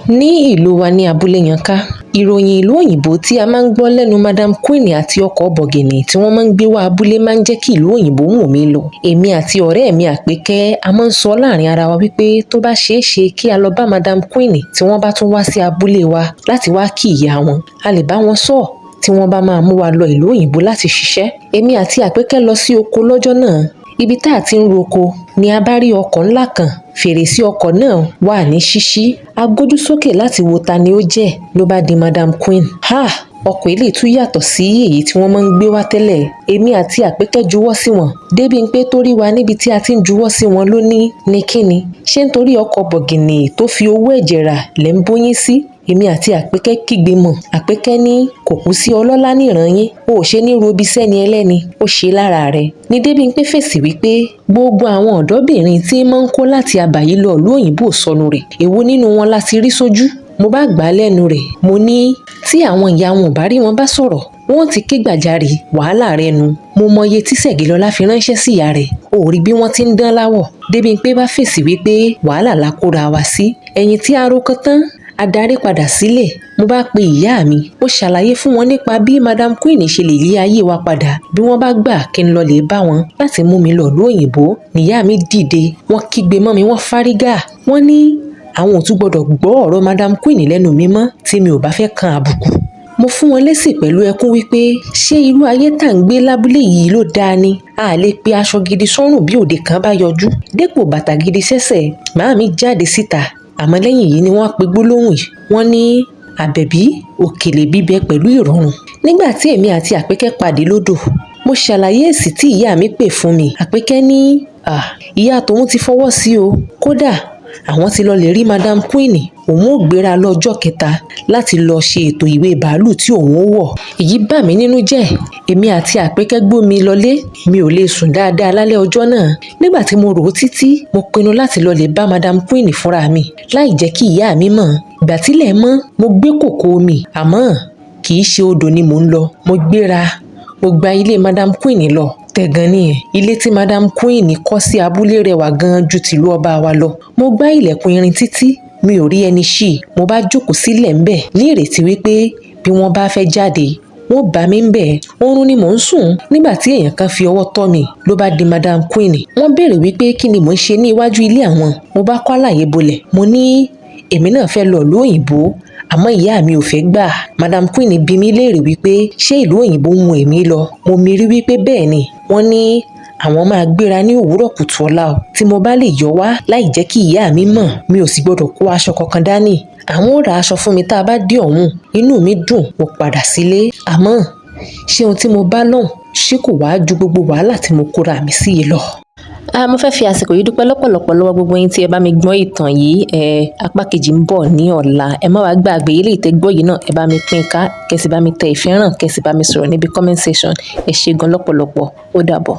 Ní ìlú wa ní abúlé Yanká, ìròyìn ìlú òyìnbó tí a máa ń gbọ́ lẹ́nu Madam Queen àti ọkọ̀ bọ̀gìnì tí wọ́n máa ń gbé wá abúlé máa ń jẹ́ kí ìlú òyìnbó wù mí lọ. Èmi àti ọ̀rẹ́ mi Àpékẹ́ a máa ń sọ láàrin ara wa wípé tó bá ṣeé ṣe kí a lọ bá Madam Queen tí wọ́n bá tún wá sí abúlé wa láti wá kí ìyá wọn, a lè bá wọn sọ̀ tí wọ́n bá máa mú wa lọ ìlú òyìnbó láti ṣiṣẹ́. Èmi àti Àpékẹ́ lọ sí oko lọ́jọ́ náà. Ibi tá a ti ń roko ni a bá rí ọkọ̀ ńlá kan. Fèrèsé ọkọ̀ náà wà ní ṣíṣí. A gbójú sókè láti wo ta ni ó jẹ́, ló bá di Madam Queen. Ọkọ̀ eléyìí tún yàtọ̀ sí èyí tí wọ́n máa ń gbé wá tẹ́lẹ̀. Èmi àti Àpékẹ́ juwọ́ sí wọn. Débi pé torí wa níbi tí a ti ń juwọ́ sí wọn ló ní kíni. Ṣé nítorí ọkọ̀ bọ̀gìnì tó fi owó ẹ̀jẹ̀ rà lẹ́ ń bóyín sí? Èmi àti Àpékẹ́ kígbe mọ̀. Àpékẹ́ ní kò kú sí ọlọ́lá níran yín. O ò ṣe ní robi sẹ́ni ẹlẹ́ni. Ó ṣe lára rẹ̀. Ní débi pé fèsì wípé gbogbo àwọn ọ̀dọ́bìnrin tí máa ń kó láti abà yìí lọ ìlú òyìnbó sọnù rẹ̀. Èwo nínú wọn la ti rí sójú? Mo bá gbà á lẹ́nu rẹ̀. Mo ní tí àwọn ìyá wọn ò bá rí wọn bá sọ̀rọ̀, wọ́n ti ké gbàjarè wàhálà rẹ̀ nu. Mo mọye tí Ṣẹ̀gilọ́lá fi ránṣẹ́ sí ìyá rẹ̀. O ò rí bí wọ́n ti ń dán láwọ̀. Débi pé bá fèsì wípé wàhálà la kóra wa sí. Ẹ̀yìn tí a roko tán, a darí padà sílẹ̀. Mo bá pe ìyá mi. Ó ṣàlàyé fún wọn nípa bí Madam Queen ṣe lè yí ayé wa padà bí wọ́n bá gbà kí n lọ lè bá wọn láti mú mi lọ ìlú òyìnbó. Níyà mi dìde. Wọ́n kígbe mọ́ mi, wọ́n fárígà. Wọ́n ní àwọn ò tún gbọdọ̀ gbọ́ ọ̀rọ̀ Madam Queen lẹ́nu mi mọ́ tí mi ò bá fẹ́ kan àbùkù. Mo fún wọn lésì pẹ̀lú ẹkún wípé ṣé irú ayé tá ń gbé lábúlé yìí ló dáa ni? A lè pe aṣọ gidi sọ́rùn bí òde kan bá yọjú. Dépò bàtà gidi sẹ́sẹ̀, màámi jáde síta. Àmọ́ lẹ́yìn yìí ni wọ́n pe gbólóhùn yìí. Wọ́n ní àbẹ̀bí òkèlè bíbẹ pẹ̀lú ìrọ̀rùn. Nígbà tí èmi àti Àpékẹ́ pàdé lódò, mo ṣàlàyé èsì tí ìyá mi pè fún mi. Àpékẹ́ ní ìyá tòun ti fọwọ́ sí o. Kódà àwọn ti lọ lè rí Madam Queen. Òun ò gbéra lọ́jọ́ kẹta láti lọ ṣe ètò ìwé bàálù tí òun ó wọ̀. Èyí bà mí nínú jẹ́. Èmi àti Àpékẹ́ gbómi lọlé. Mi ò lè sùn dáadáa lálẹ́ ọjọ́ náà. Nígbà tí mo rò ó títí, mo pinnu láti lọ lè bá Madam Queen fúnra mi láì jẹ́ kí ìyá mi mọ̀. Ìgbà tílẹ̀ mọ́, mo gbé kòkò omi. Àmọ́ kì í ṣe odò ni mò ń lọ. Mo gbéra. Mo gba ilé Madam Queen lọ. Tẹ̀gàn ni ẹ̀. Ilé tí Madam Queen kọ́ sí abúlé rẹwà gan ju tìlú ọba wa lọ. Mo gbá ilẹ̀kùn irin títí. Mi ò rí ẹni ṣí. Mo bá jókòó sílẹ̀ ńbẹ̀ ní ìrètí wípé bí wọ́n bá fẹ́ jáde, wọ́n bá mi ńbẹ̀. Oorun ni mò ń sùn nígbà tí èèyàn kan fi ọwọ́ tọ́ mi. Ló bá di Madam Queen. Wọ́n béèrè wípé kí ni mò ń ṣe ní iwájú ilé àwọn. Mo bá kọ́ àlàyé bolẹ̀. Mo ní èmi náà fẹ́ lọ ìlú òyìnbó àmọ́ ìyá mi ò fẹ́ gbà. Madam Queen bi mí léèrè wípé ṣé ìlú òyìnbó ń mú èmi lọ. Mo mirí wípé bẹ́ẹ̀ ni. Wọ́n ní àwọn máa gbéra ní òwúrọ̀ kùtù ọ̀la o. Tí mo bá lè yọ wá láì jẹ́ kí ìyá mi mọ̀, mi ò sì gbọdọ̀ kó aṣọ kankan dání. Àwọn ò ra aṣọ fún mi tá a bá dé ọ̀hún. Inú mi dùn. Mo padà sílé. Àmọ́ ṣé ohun tí mo bá lọ́hùn ṣé kò wá ju gbogbo wàhálà tí mo kóra mi sí i lọ? Mo fẹ́ fi àsìkò yìí dúpẹ́ lọ́pọ̀lọpọ̀ lọ́wọ́ gbogbo yín tí ẹ bá mi gbọ́ ìtàn yìí. Apá kejì ń bọ̀ ní ọ̀la. Ẹ má wá gbàgbé ilé ìtẹ́gbọ́ yìí náà. Ẹ bá mi pín ká, kẹ́sì bá mi tẹ ìfẹ́ ràn, kẹ́sì bá mi sọ̀rọ̀ níbi comment section. Ẹ ṣé gan lọ́pọ̀lọpọ̀. Ó dàbọ̀.